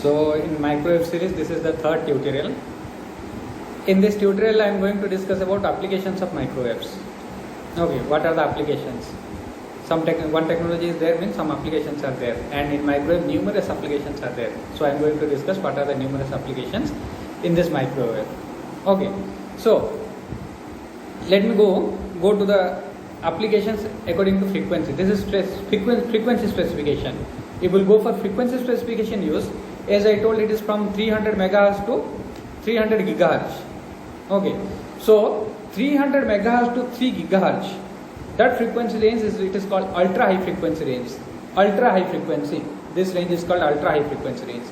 So in microwave series, this is the third tutorial. In this tutorial, I am going to discuss about applications of microwaves. Okay, what are the applications? One technology is there, means some applications are there, and in microwave numerous applications are there. So I am going to discuss what are the numerous applications in this microwave. Okay, so let me go to the applications according to frequency. This is frequency specification. If we will go for frequency specification use, as I told, it is from 300 megahertz to 300 gigahertz. Okay, so 300 megahertz to 3 gigahertz, that frequency range is called ultra high frequency range. Ultra high frequency, this range is called ultra high frequency range.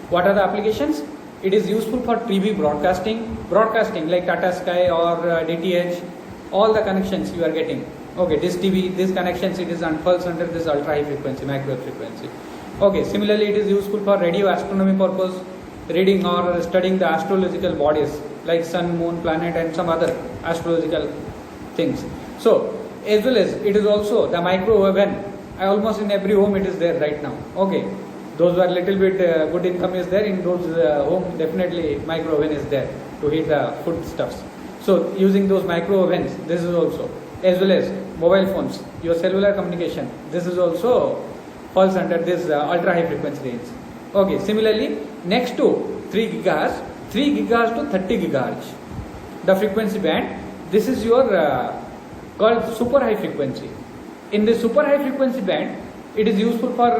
What are the applications? It is useful for TV broadcasting like Tata Sky or DTH, all the connections you are getting. Okay, this TV, this connections, it is falls under this ultra high frequency, microwave frequency. Okay, similarly it is useful for radio astronomy purpose, reading or studying the astrological bodies like sun, moon, planet and some other astrological things. So as well as it is also the micro oven, almost in every home it is there right now. Okay, those who are little bit good income is there, in those home definitely micro oven is there to heat the food stuffs. So using those micro ovens, this is also, as well as mobile phones, your cellular communication, this is also falls under this ultra high frequency range. Okay, similarly next to 3 gigahertz to 30 gigahertz, the frequency band, this is your called super high frequency. In the super high frequency band, it is useful for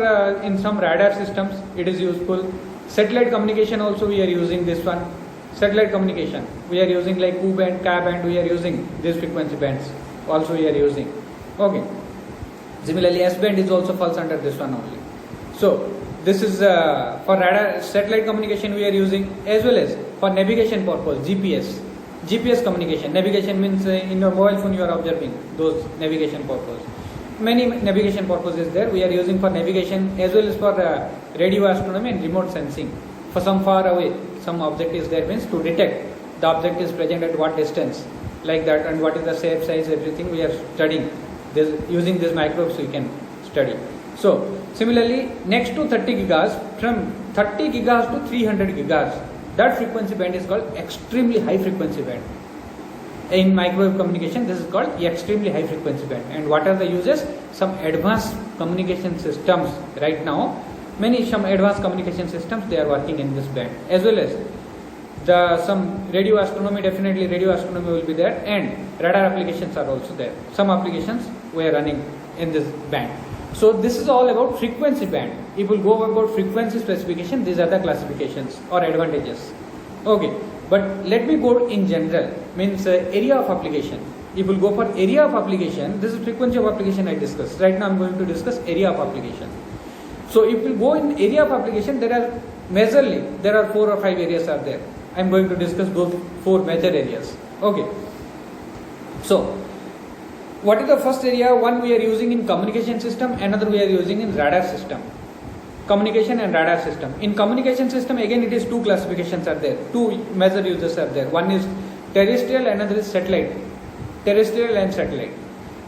in some radar systems, it is useful. Satellite communication also we are using this one. Satellite communication we are using like Ku band, Ka band, we are using these frequency bands also we are using. Okay, similarly S band is also falls under this one only. So this is for radar satellite communication we are using, as well as for navigation purpose, GPS communication. Navigation means in your mobile phone you are observing those navigation purpose. Many navigation purposes there we are using for navigation, as well as for radio astronomy and remote sensing. For some far away some object is there, means to detect the object is present at what distance, like that, and what is the shape, size, everything we are studying. Using this microwaves we can study. So similarly next to 30 gigahertz, from 30 gigahertz to 300 gigahertz, that frequency band is called extremely high frequency band. In microwave communication this is called extremely high frequency band. And what are the uses? Some advanced communication systems right now, some advanced communication systems they are working in this band, as well as some radio astronomy, definitely radio astronomy will be there, and radar applications are also there. Some applications we are running in this band. So this is all about frequency band. If we will go about frequency specification, these are the classifications or advantages. Okay, but let me go in general, means area of application. If we will go for area of application, this is frequency of application I discussed. Right now I am going to discuss area of application. So if we go in area of application, there are 4 or 5 areas are there. I am going to discuss those 4 major areas. Okay, so what is the first area? One we are using in communication system, another we are using in radar system. Communication and radar system. In communication system again it is 2 classifications are there, 2 major uses are there. One is terrestrial, another is satellite. Terrestrial and satellite.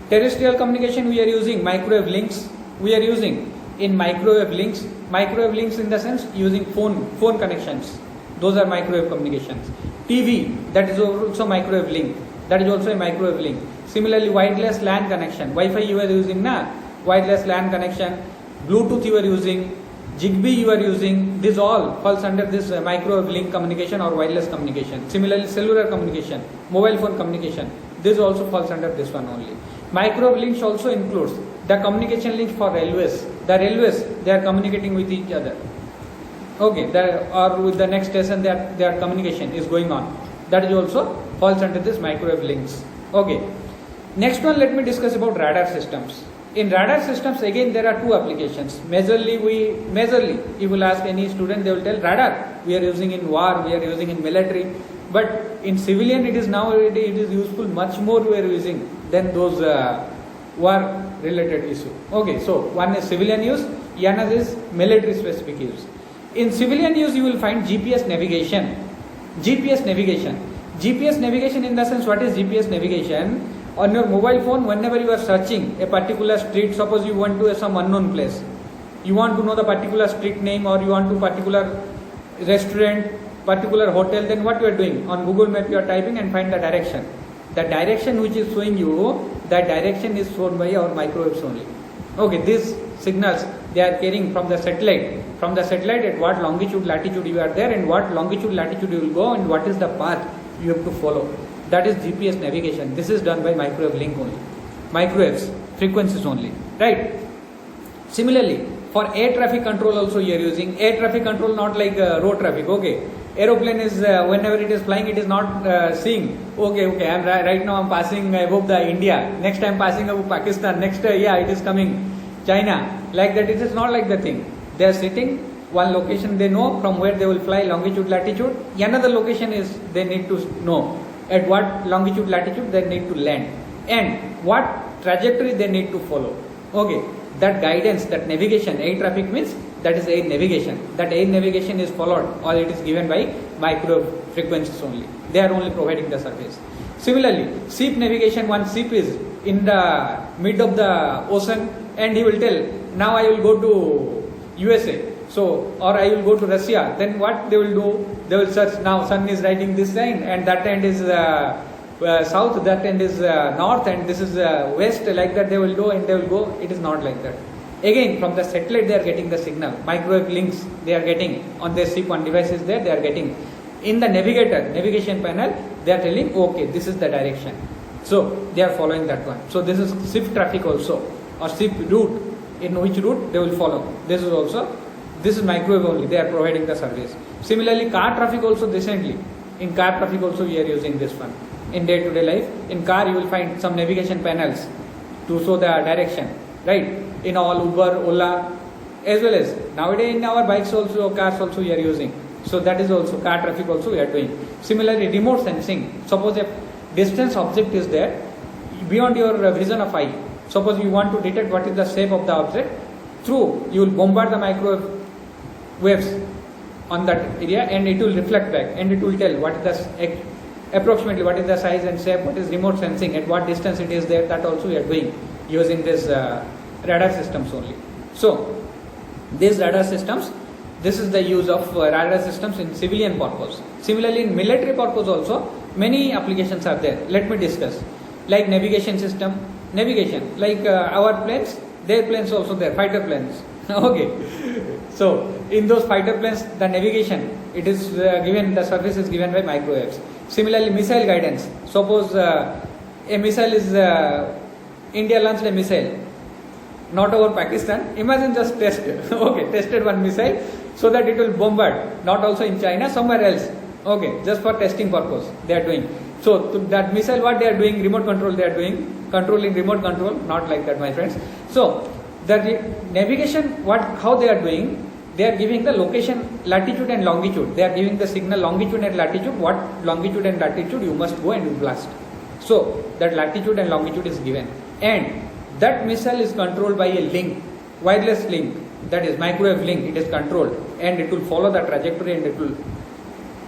Terrestrial communication we are using microwave links. We are using in microwave links in the sense using phone connections. Those are microwave communications. TV, that is also microwave link. That is also a microwave link. Similarly, wireless LAN connection. Wi-Fi you are using wireless LAN connection. Bluetooth you are using. Zigbee you are using. This all falls under this microwave link communication or wireless communication. Similarly, cellular communication, mobile phone communication. This also falls under this one only. Microwave links also includes the communication links for railways. The railways, they are communicating with each other. Okay, or with the next station their communication is going on. That is also falls under this microwave links. Okay, next one let me discuss about radar systems. In radar systems again there are 2 applications. Majorly if you will ask any student, they will tell radar we are using in war, we are using in military, but in civilian it is useful much more we are using than those war related issue. Okay, so one is civilian use, another is military specific use. In civilian use you will find GPS navigation in the sense, what is GPS navigation? On your mobile phone, whenever you are searching a particular street, suppose you want to some unknown place, you want to know the particular street name, or you want to particular restaurant, particular hotel, then what you are doing? On Google Map you are typing and find the direction. The direction which is showing you, that direction is shown by our microwaves only. Okay, these signals they are carrying from the satellite. From the satellite, at what longitude, latitude you are there, and what longitude, latitude you will go, and what is the path you have to follow. That is GPS navigation. This is done by microwave link only. Microwaves, frequencies only. Right? Similarly, for air traffic control also you are using. Air traffic control not like road traffic. Okay. Aeroplane is whenever it is flying, it is not seeing. Okay. I'm right now I'm passing above the India. Next I'm passing above Pakistan. Next it is coming China. Like that, it is not like the thing. They are sitting one location. They know from where they will fly, longitude, latitude. Another location is they need to know at what longitude, latitude they need to land and what trajectory they need to follow. Okay. That guidance, that navigation, air traffic means that is air navigation. That air navigation is followed or it is given by microwave frequencies only. They are only providing the service. Similarly, ship navigation, one ship is in the mid of the ocean and he will tell, now I will go to USA. So, or I will go to Russia. Then what they will do? They will search, now sun is writing this line and that end is south, that end is north and this is west, like that they will go and they will go. It is not like that. Again, from the satellite they are getting the signal. Microwave links they are getting on their ship, on devices there they are getting. In the navigation panel, they are telling, okay, this is the direction. So, they are following that one. So, this is ship traffic also or ship route. In which route they will follow. This is microwave only. They are providing the service. Similarly, car traffic also recently. In car traffic also we are using this one. In day-to-day life, in car you will find some navigation panels to show the direction, right? In all Uber, Ola, as well as nowadays in our bikes also, cars also we are using. So that is also car traffic also we are doing. Similarly, remote sensing. Suppose a distance object is there beyond your vision of eye. Suppose you want to detect what is the shape of the object, through you will bombard the microwave waves on that area and it will reflect back and it will tell what is the approximately what is the size and shape, what is remote sensing, at what distance it is there. That also we are doing using this radar systems only. So these radar systems, this is the use of radar systems in civilian purpose. Similarly, in military purpose also many applications are there. Let me discuss. Like navigation system, like our planes, their planes also there, fighter planes. Okay. So in those fighter planes, the navigation, it is given, the service is given by microwaves. Similarly, missile guidance. Suppose a missile is, India launched a missile, not over Pakistan. Imagine just test, okay, tested one missile so that it will bombard, not also in China, somewhere else. Okay, just for testing purpose they are doing. So to that missile, what they are doing, remote control they are doing, controlling remote control, not like that, my friends. So the navigation, how they are doing, they are giving the location, latitude and longitude. They are giving the signal longitude and latitude, what longitude and latitude you must go and you blast. So that latitude and longitude is given. And that missile is controlled by a link, wireless link, that is microwave link, it is controlled and it will follow the trajectory and it will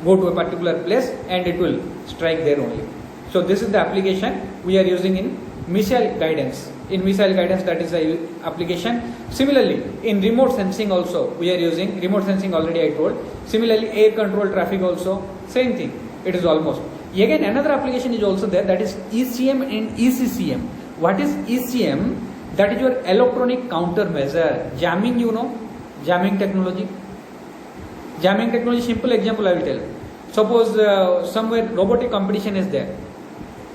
go to a particular place and it will strike there only. So this is the application we are using in missile guidance. In missile guidance, that is the application. Similarly, in remote sensing also we are using, remote sensing already I told. Similarly, air control traffic also, same thing, it is almost. Again, another application is also there, that is ECM and ECCM. What is ECM? That is your electronic countermeasure. Jamming, you know, jamming technology. Jamming technology, simple example I will tell. Suppose somewhere robotic competition is there.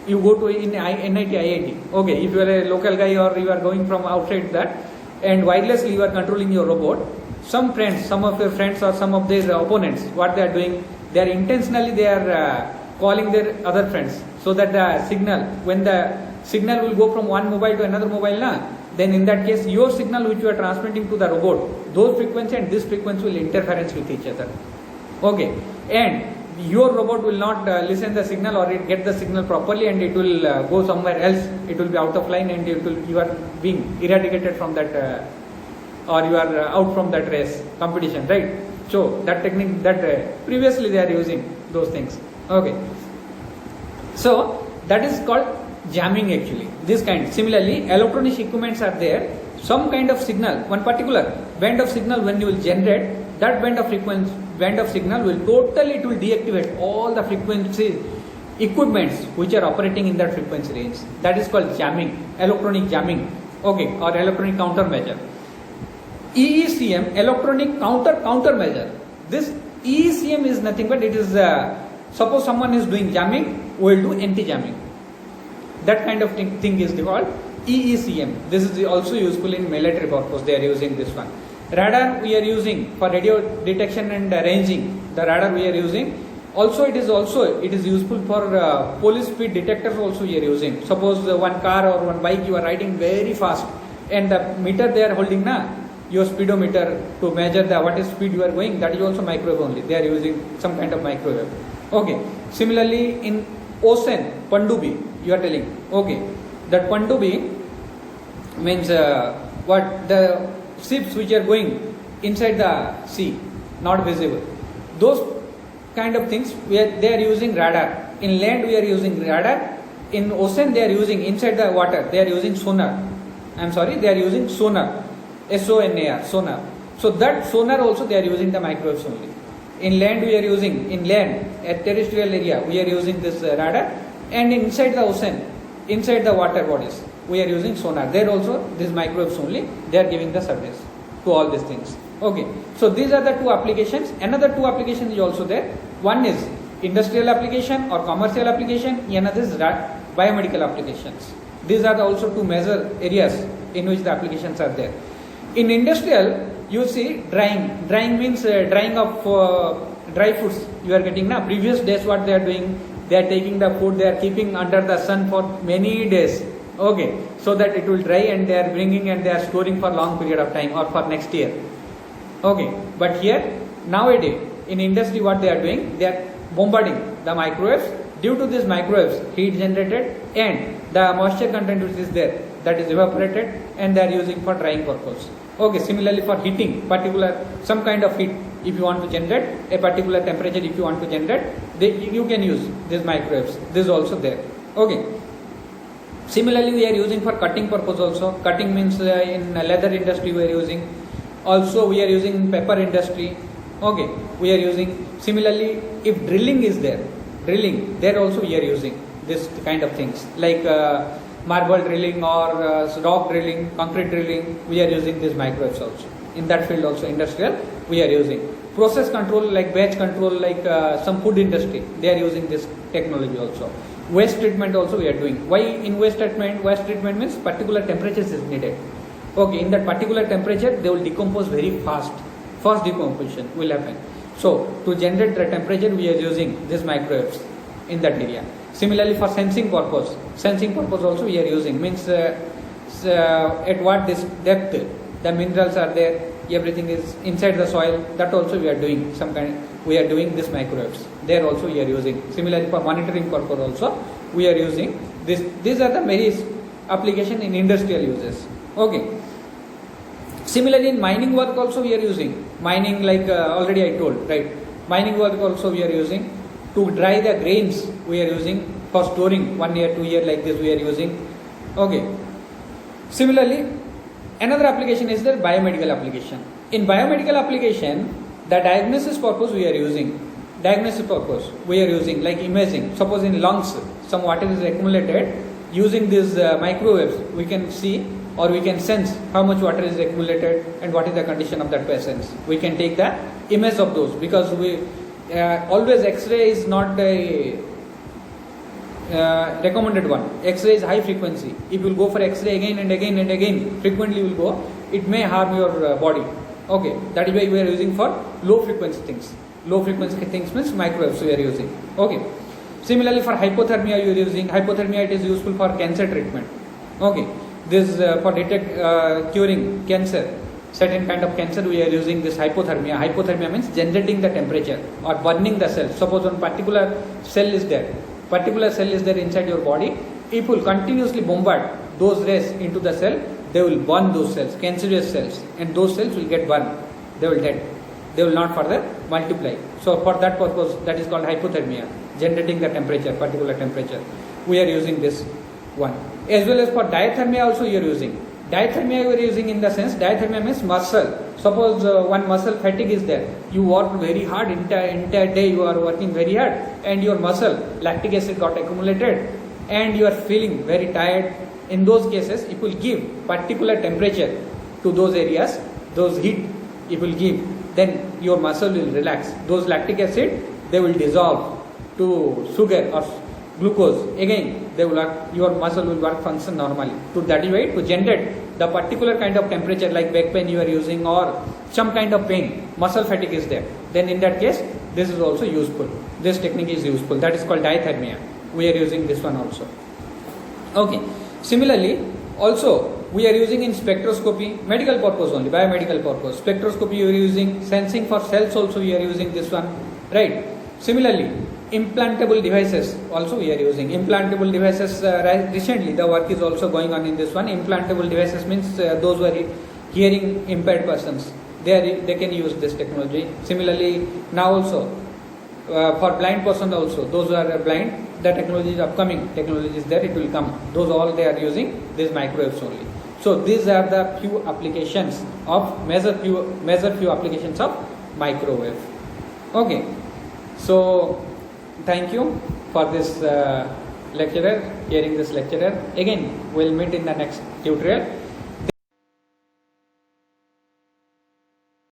You go to in NIT, IIT. Okay, if you are a local guy or you are going from outside that, and wirelessly you are controlling your robot. Some friends, some of your friends or some of their opponents, what they are doing, they are intentionally calling their other friends, so that the signal, when the signal will go from one mobile to another mobile, then in that case your signal which you are transmitting to the robot, those frequency and this frequency will interference with each other. Okay, and your robot will not listen the signal or it get the signal properly and it will go somewhere else. It will be out of line and you are being eradicated from that or you are out from that race competition, right? So that technique that previously they are using those things. Okay, so that is called jamming actually. This kind. Similarly, electronic equipments are there. Some kind of signal, one particular band of signal when you will generate, that band of signal will totally, it will deactivate all the frequency equipments which are operating in that frequency range. That is called jamming, electronic jamming, okay, or electronic countermeasure. EECM, electronic countermeasure. This EECM is nothing but it is suppose someone is doing jamming, we will do anti-jamming. That kind of thing is called EECM. This is also useful in military purpose. They are using this one. Radar we are using for radio detection and ranging. The radar we are using. Also it is useful for police speed detectors. Also we are using. Suppose one car or one bike you are riding very fast, and the meter they are holding your speedometer to measure what is speed you are going. That is also microwave only. They are using some kind of microwave. Okay. Similarly in ocean, Pandubi you are telling. Okay. That Pandubi means what the ships which are going inside the sea, not visible. Those kind of things they are using radar. In land we are using radar. In ocean they are using inside the water. They are using sonar. They are using sonar. SONAR, sonar. So that sonar also they are using the microwaves only. In land we are using, at terrestrial area we are using this radar, and inside the ocean, inside the water bodies we are using sonar. There also these microwaves only, they are giving the service to all these things. Okay, so these are the two applications. Another two applications is also there. One is industrial application or commercial application, another is biomedical applications. These are also two major areas in which the applications are there. In industrial, you see drying. Drying means drying of dry foods. You are getting now. Previous days, what they are doing, they are taking the food, they are keeping under the sun for many days. Okay, so that it will dry, and they are bringing and they are storing for long period of time or for next year. Okay, but here nowadays in industry, what they are doing, they are bombarding the microwaves. Due to these microwaves, heat generated and the moisture content which is there, that is evaporated, and they are using for drying purpose. Okay, similarly for heating, some kind of heat, if you want to generate a particular temperature, if you want to generate, you can use these microwaves. This is also there. Okay. Similarly, we are using for cutting purpose also. Cutting means in leather industry we are using. Also we are using in pepper industry. Okay, we are using. Similarly, if drilling is there, also we are using this kind of things like marble drilling or rock drilling, concrete drilling. We are using these microwaves also. In that field also, industrial, we are using. Process control like batch control, like some food industry, they are using this technology also. Waste treatment also we are doing. Why in waste treatment? Waste treatment means particular temperatures is needed. Okay, in that particular temperature they will decompose very fast. Fast decomposition will happen. So to generate the temperature we are using these microwaves in that area. Similarly for sensing purpose also we are using. Means at what this depth the minerals are there, everything is inside the soil, that also we are doing we are doing this microwaves. There also we are using. Similarly for monitoring purpose also we are using this. These are the various application in industrial uses. Okay. Similarly in mining work also we are using. Mining like already I told, right? Mining work also we are using. To dry the grains we are using. For storing 1 year, 2 year like this we are using. Okay. Similarly, another application is the biomedical application. In biomedical application, the diagnosis purpose we are using. Like imaging. Suppose in lungs some water is accumulated. Using these microwaves we can see or we can sense how much water is accumulated and what is the condition of that patient. We can take the image of those, because we always X-ray is not a recommended one. X-ray is high frequency. If you will go for X-ray again and again, frequently will go, it may harm your body. Okay, that is why we are using for low frequency things. Low frequency things means microwaves we are using. Okay. Similarly for hypothermia you are using. Hypothermia, it is useful for cancer treatment. Okay. This for curing cancer. Certain kind of cancer we are using this hypothermia. Hypothermia means generating the temperature or burning the cell. Suppose one particular cell is there inside your body. If you will continuously bombard those rays into the cell, they will burn those cells, cancerous cells, and those cells will get burned. They will dead. They will not further multiply. So for that purpose, that is called hypothermia, generating the temperature, particular temperature. We are using this one. As well as for diathermia also you are using. Diathermia you are using in the sense, diathermia means muscle. Suppose one muscle fatigue is there. You work very hard, entire day you are working very hard, and your muscle, lactic acid got accumulated, and you are feeling very tired. In those cases, it will give particular temperature to those areas, those heat it will give. Then your muscle will relax. Those lactic acid, they will dissolve to sugar or glucose. Again, they will work, your muscle will work function normally. To that way, to generate the particular kind of temperature like back pain you are using or some kind of pain, muscle fatigue is there. Then in that case, this is also useful. This technique is useful. That is called diathermia. We are using this one also. Okay. Similarly, also we are using in spectroscopy, medical purpose only, biomedical purpose. Spectroscopy you are using, sensing for cells also we are using this one, right? Similarly, implantable devices also we are using. Implantable devices, recently the work is also going on in this one. Implantable devices means those who are hearing impaired persons, they can use this technology. Similarly, now also for blind person also, those who are blind, the technology is upcoming, technology is there, it will come. Those all they are using these microwaves only. So these are the few applications of major few applications of microwave. Okay. So thank you for this lecturer, hearing this lecturer. Again, we'll meet in the next tutorial.